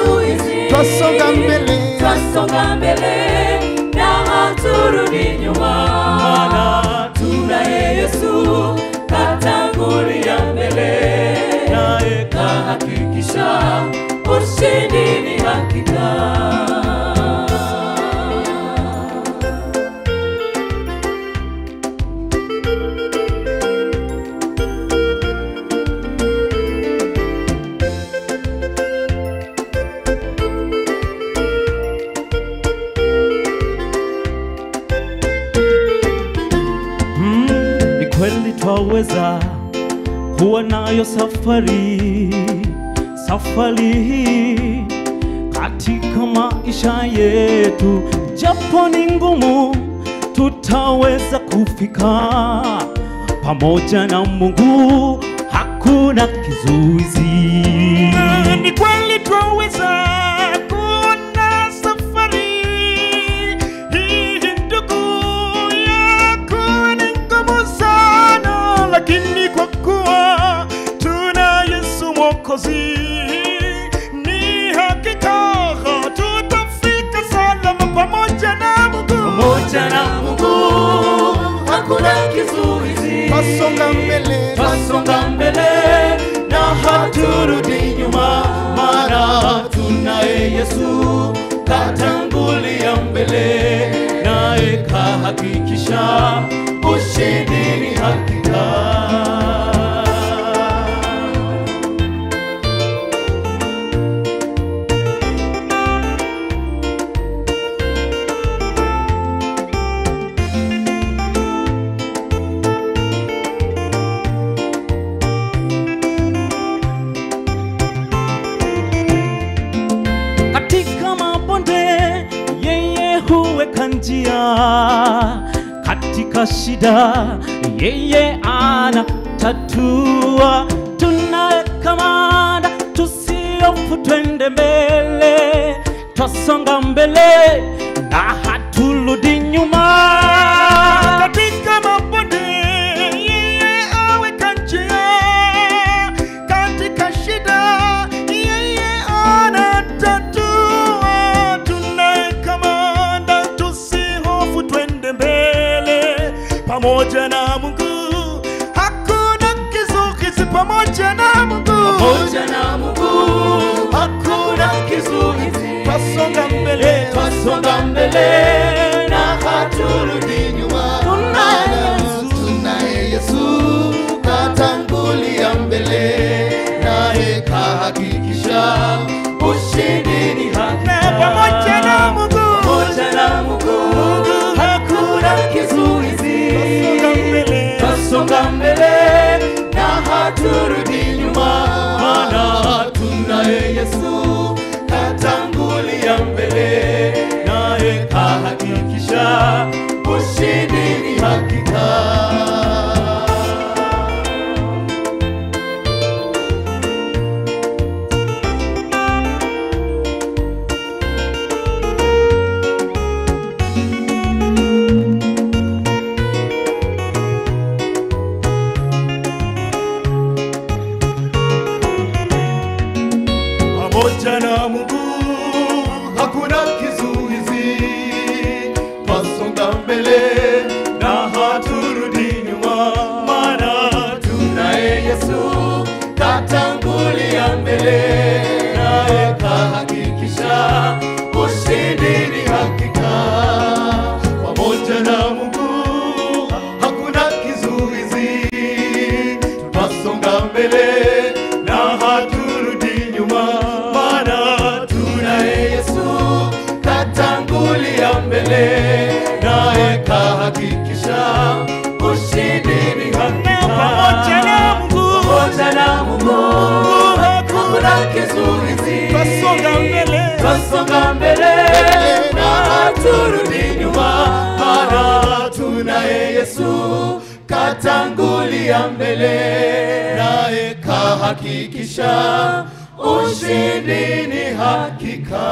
kizuizi. Twasonga mbele, twasonga mbele na haturudi nyuma. Maana tunaye Yesu katangulia mbele, naye kahakikisha ushindi ni hakika. Kweli twaweza huwa nayo safari hii katika maisha yetu, japo ni ngumu tutaweza kufika. Pamoja na Mungu hakuna kizuizi. Ni kweli twaweza kuna safari hii ndugu yako ni ngumu sana, lakini kwa kuwa tuna Yesu Mwokozi ni hakika tutafika salama pamoja na Mungu. Pamoja na Mungu hakuna kizuizi. twasonga mbele, twasonga mbele na haturudi nyuma. Maana tunaye Yesu katangulia mbele, naye kahakikisha ushindi ni hakika. Katika shida yeye anatatua. Tunaye kamanda, tusihofu, twende mbele, twasonga mbele na haturudi nyuma. Katika mabonde yeye aweka njia, katika shida yeye anatatua. Tunaye kamanda, tusihofu, twende mbele, pamoja na Mungu hakuna kizuizi. Pamoja na Mungu, pamoja na Mungu hakuna kizuizi. twasonga mbele, twasonga mbele na haturudi nyuma. tunaye Yesu katangulia mbele, naye kahakikisha ushindi ni hakika. pamoja na Mungu, pamoja na Mungu hakuna kizuizi. twasonga mbele na haturudi nyuma. Maana tunaye Yesu katangulia mbele, naye kahakikisha ushindi ni hakika. pamoja na Mungu hakuna kizuizi. Twasonga mbele na haturudi nyuma. Maana tunaye Yesu katangulia mbele, naye kahakikisha ushindi ni hakika. Pamoja na Mungu hakuna kizuizi. Twasonga mbele na haturudi nyuma. Maana tunaye Yesu katangulia mbele, naye kahakikisha ushindi ni hakika. pamoja na Mungu, pamoja na Mungu hakuna kizuizi. twasonga mbele, twasonga mbele na haturudi nyuma. Maana tunaye Yesu katangulia mbele, naye kahakikisha ushindi ni hakika.